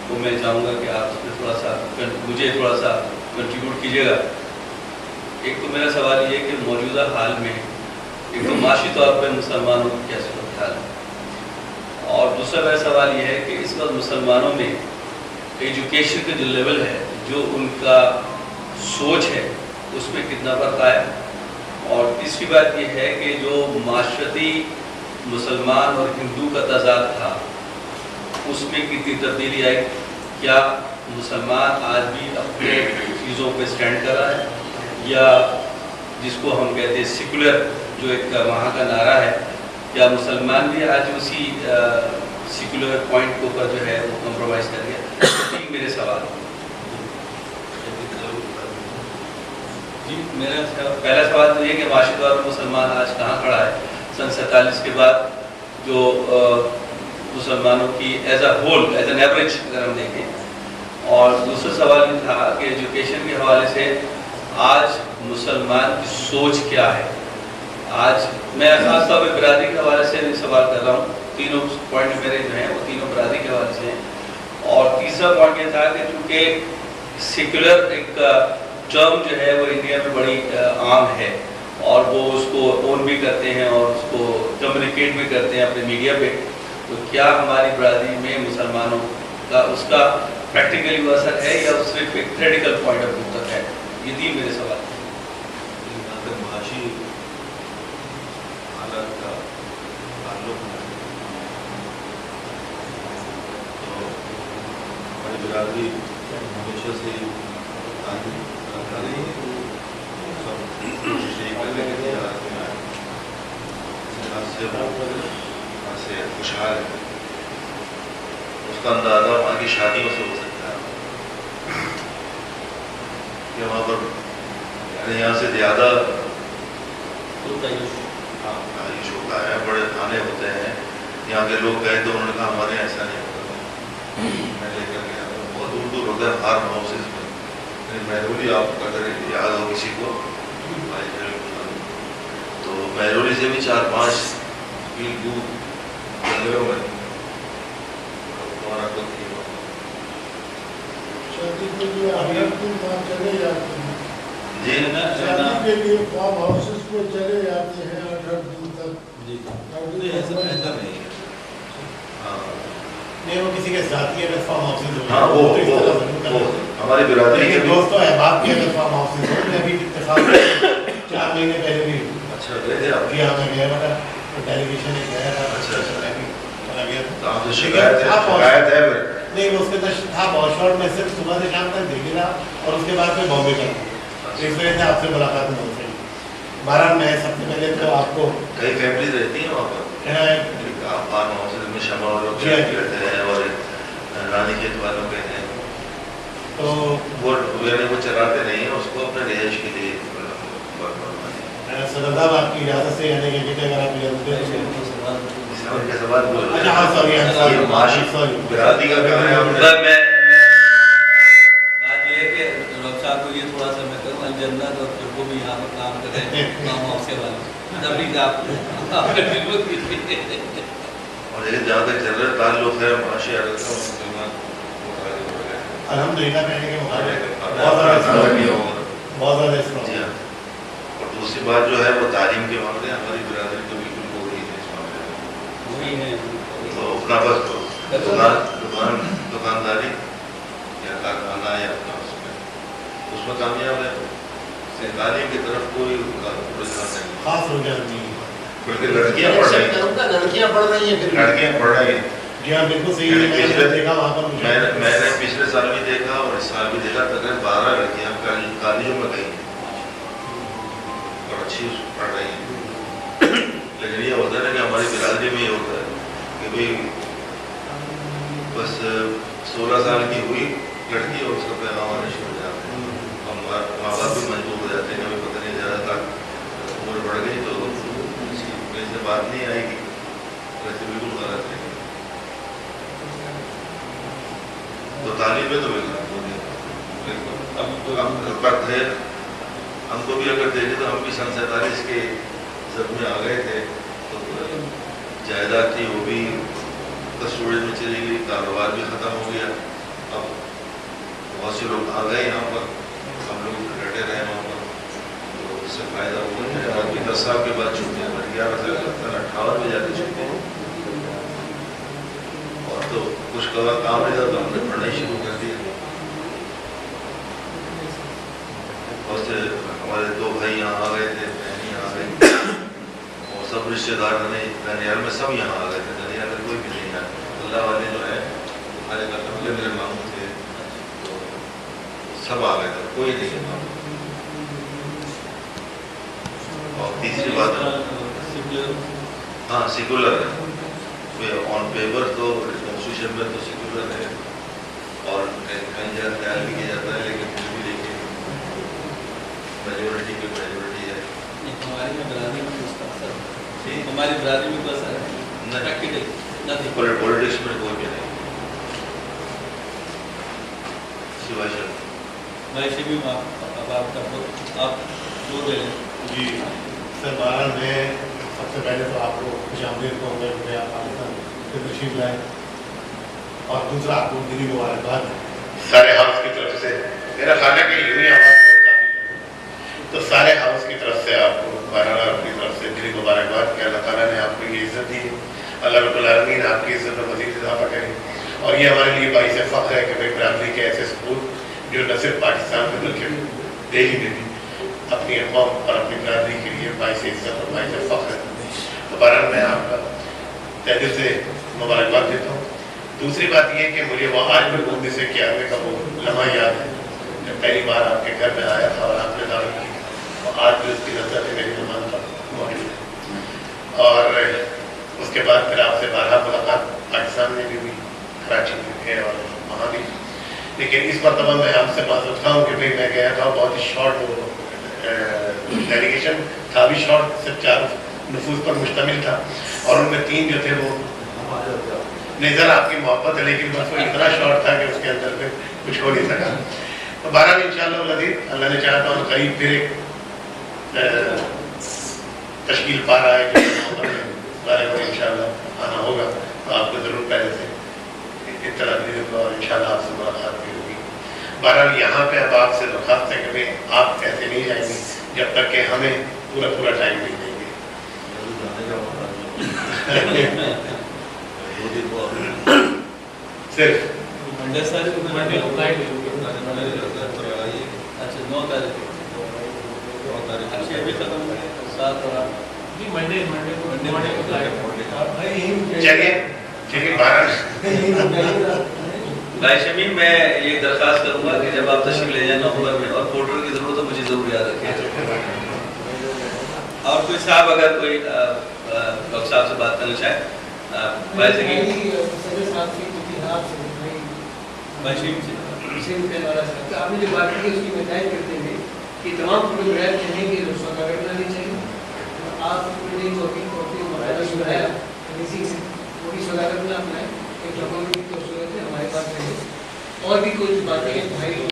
تو میں چاہوں گا کہ آپ اس میں تھوڑا سا مجھے تھوڑا سا کنٹریبیوٹ کیجیے گا. ایک تو میرا سوال یہ ہے کہ موجودہ حال میں ایک تو معاشی طور پر مسلمانوں کی کیا صورت حال ہے، اور دوسرا میرا سوال یہ ہے کہ اس وقت مسلمانوں میں ایجوکیشن کا جو لیول ہے، جو ان کا سوچ ہے، اس میں کتنا فرق آیا. اور تیسری بات یہ ہے کہ جو معاشرتی مسلمان اور ہندو کا تضاد تھا اس میں کتنی تبدیلی آئی. کیا مسلمان آج بھی اپنے چیزوں پہ سٹینڈ کر رہا ہے، یا جس کو ہم کہتے ہیں سیکولر جو ایک وہاں کا نعرہ ہے، کیا مسلمان بھی آج اسی سیکولر پوائنٹ کے اوپر جو ہے وہ کمپرومائز کر گیا؟ تین میرے سوال. جی میرا پہلا سوال تو یہ کہ معاشی طور پر مسلمان آج کہاں کھڑا ہے سن 47 کے بعد، جو مسلمانوں کی as a whole as an average اگر ہم دیکھیں. اور دوسرا سوال یہ تھا کہ ایجوکیشن کے حوالے سے آج مسلمان کی سوچ کیا ہے. آج میں خاص طور پہ برادری کے حوالے سے سوال کر رہا ہوں. تینوں پوائنٹ میرے جو ہیں وہ تینوں برادری کے حوالے سے ہیں. اور تیسرا پوائنٹ یہ تھا کہ چونکہ سیکولر ایک ٹرم جو ہے وہ انڈیا میں بڑی عام ہے، اور وہ اس کو اون بھی کرتے ہیں اور اس کو کمیونیکیٹ بھی کرتے ہیں اپنے میڈیا پہ، تو کیا ہماری برادری میں مسلمانوں کا اس کا پریکٹیکلی وہ اثر ہے یا صرف ایک تھیوریٹیکل پوائنٹ آف ویو تک ہے؟ یہ تین میرے سوال ہیں. معاشی حالات کا تعلق ہے تو ہماری برادری ہمیشہ سے تعلیم رکھا رہی ہے. سے خوشحال ہے، اس کا اندازہ وہاں کی شادیوں سے ہو سکتا ہے کہ وہاں پر یعنی یہاں سے زیادہ تعریش ہوتا ہے، بڑے کھانے ہوتے ہیں. یہاں کے لوگ گئے تو انہوں نے کہا ہمارے یہاں ایسا نہیں ہوتا. میں لے کر گیا بہت دور دور ہوتا ہے فارم ہاؤسز میں. مہرولی آپ اگر یاد ہو کسی کو تو مہرولی سے بھی 4-5 میل دور جنگلوں میں ہمارا خود کی شادی کے لیے چلے جاتے ہیں. جی شادی کے لیے فارم ہاؤسز پہ چلے جاتے ہیں 8 دن تک. جی ایسا نہیں ہے. ہاں نہیں وہ کسی کے ذاتی اگر فارم ہاؤسز ہو. ہاں وہ ہماری برادری کے دوستوں احباب کے اگر فارم ہاؤسز ہو. میں ابھی اتفاق 4 مہینے پہلے بھی اچھا گئے تھے آپ؟ جی ہاں میں گیا تھا ٹیلی ویژن ایک گیا تھا. اچھا میں بھی چلا گیا تھا. آپ سے شکایت ہے نہیں اس کے اندر تھا بہت شارٹ. میں صرف صبح سے شام تک دہلی رہا اور اس کے بعد میں بامبے کا تھا. اس وجہ سے آپ سے ملاقات نہیں ہو سکی. بہرحال میں سب سے پہلے تو آپ کو کئی فیملیز رہتی ہیں وہاں پر فارم ہاؤسز میں شمع والوں کے رہتے ہیں اور رانی کھیت والوں کے ہیں تو وہ یعنی وہ چلاتے نہیں ہیں اس کو اپنے رہائش کے لیے. صدر صاحب آپ کی اجازت سے یعنی کہ اگر آپ اجازت دیں کے سوال اچھا ہاں سوری معاشی برادری کا کہنا ہے. میں بات یہ ہے کہ ڈاکٹر صاحب کو یہ تھوڑا سا میں کہوں الجنت اور پھر وہ بھی یہاں پر کام کریں کام سے والے تبھی آپ اور لیکن جہاں تک جنرل تعلق ہے معاشی حالت کا مسلمان الحمدللہ کہنے کے مطابق بہت زیادہ اسلام. جی ہاں. اور دوسری بات جو ہے وہ تعلیم کے معاملے ہماری برادری تو بالکل ہو رہی ہے اس معاملے میں. وہی ہے تو اپنا بس دکانداری یا کارخانہ یا اپنا اس میں کامیاب ہے. تعلیم کی طرف کوئی رجحان نہیں خاص رجحان نہیں ہے. بلکہ لڑکیاں پڑھ رہی ہیں. لڑکیاں پڑھ رہی ہیں. لڑکیاں پڑھ رہی ہیں. جی ہاں بالکل صحیح ہے. میں نے دیکھا وہاں پر میں نے پچھلے سال بھی دیکھا اور اس سال بھی دیکھا. تقریباً 12 لڑکیاں کالجوں میں گئی اور اچھی پڑھ رہی ہیں. لیکن یہ ہوتا ہے نا کہ ہماری برادری میں یہ ہوتا ہے کہ بھائی بس 16 سال کی ہوئی لڑکی اور اس کا پیغام آنے شروع ہو جاتے ہیں. ہم ماں باپ بھی مجبور ہو جاتے ہیں کہ ہمیں پتہ نہیں زیادہ تک عمر بڑھ گئی تو اس سے بات نہیں آئے گی. ویسے بالکل غلط ہے. تو تعلیم میں تو ہم کو بھی اگر دیکھیں تو ہم بھی 47 کے زد میں آ گئے تھے. تو جائیداد تھی وہ بھی کسٹوڈی میں چلی گئی. کاروبار بھی ختم ہو گیا. بہت سے لوگ آ گئے یہاں پر, ہم لوگ ڈٹے رہے وہاں پر, تو اس سے فائدہ ہوا ہے. آدمی 10 سال کے بعد چھوٹے ہیں, 11 سال 58 میں جاتے چھوٹے ہیں, اور تو کچھ کام نہیں تھا تو ہم نے پڑھنا ہی شروع کر دیا. بہت سے ہمارے 2 بھائی یہاں آ گئے تھے, بہن یہاں آ گئی, اور سب رشتے دار دنیال میں سب یہاں آ گئے تھے. دنیال میں کوئی بھی نہیں آیا. اللہ والے جو ہے ہمارے گھر میں میرے ماموں تھے, تو سب آ گئے تھے, کوئی نہیں ہے. اور تیسری بات, ہاں سیکولر ہے, آن پیپر تو کانسٹیٹیوشن میں تو سیکولر ہے, اور کہیں جگہ خیال بھی کیا جاتا ہے, لیکن پھر بھی دیکھیں میجورٹی کی میجورٹی ہے. ہماری برادری میں اس کا اثر ہے, ہماری برادری میں کوئی اثر ہے, پولیٹکس میں کوئی بھی نہیں. سوائے شرط میں اسی بھی اب آپ کا آپ جو دے لیں. جی سر, بہرحال میں سب سے پہلے تو آپ کو خوش آمدید کو میں آپ پاکستان سے تشریف لائیں, اور دوسرا آپ کو دلی مبارکباد سارے ہاؤس کی طرف سے. میرا خیال ہے کہ یونی آواز کافی ہے, تو سارے ہاؤس کی طرف سے آپ کو بہرحال اپنی طرف سے دلی مبارکباد کہ اللہ تعالیٰ نے آپ کو یہ عزت دی. اللہ رب العالمین آپ کی عزت میں مزید اضافہ کرے, اور یہ ہمارے لیے باعث فخر ہے کہ بھائی برادری کے ایسے اسکول جو نہ صرف پاکستان میں بلکہ دہلی میں بھی اپنی قوم اور اپنی برادری کے لیے باعث عزت اور باعث فخر ہے. تو بہرحال میں آپ کا تہ دل سے مبارکباد دیتا ہوں. دوسری بات یہ کہ مجھے وہ آج بھی گھومنے سے کیا ہوئے کا وہ لمحہ یاد ہے جب پہلی بار آپ کے گھر میں آیا تھا اور آپ نے دعوت کی, اور آج بھی اس کی نظر ہے میری زبان پر موجود ہے. اور اس کے بعد پھر آپ سے بارہا ملاقات پاکستان میں بھی ہوئی, کراچی میں ہے اور وہاں بھی. لیکن اس مرتبہ میں آپ سے بات رکھتا ہوں کہ بھائی میں گیا تھا, بہت ہی شارٹ وہ ڈیلیگیشن تھا, بھی شارٹ, صرف 4 نفوذ پر مشتمل تھا, اور ان میں 3 جو تھے وہ نہیں سر آپ کی محبت ہے, لیکن بس وہ اتنا شارٹ تھا کہ اس کے اندر پھر کچھ ہو نہیں سکا. تو بہرحال انشاءاللہ العزیز اللہ نے چاہتا ہوں قریب پھر ایک تشکیل پا رہا ہے کہ بارے میں انشاءاللہ آنا ہوگا, تو آپ کو ضرور پہلے سے اطلاع دے دوں گا, اور انشاءاللہ آپ سے ملاقات بھی ہوگی. بہرحال یہاں پہ اب آپ سے درخواست ہے کہ آپ ایسے نہیں جائیں گے جب تک کہ ہمیں پورا ٹائم نہیں دیں گے. صرف منڈے سر اچھا 9 تاریخ اچھا ابھی ختم 7 اور 8 جی منڈے چلیے ٹھیک ہے. بہرحال بھائی شمیم میں یہ درخواست کروں گا کہ جب آپ تشریف لے جائیں نومبر میں, اور پورٹر کی ضرورت تو مجھے ضرور یاد رکھیں. اور کوئی صاحب اگر کوئی ڈاکٹر صاحب سے بات کرنا چاہے, بھائی شمیم آپ نے جو بات کی اس کی میں تائید کرتے ہیں کہ تمام فوٹوگراف چاہیں کہ رسوا کرنا نہیں چاہیے. آپ نے سنایا کسی سے پوری سزا کرنا اپنا ایک ڈاکومنٹ ہمارے پاس رہے, اور بھی کچھ باتیں بھائی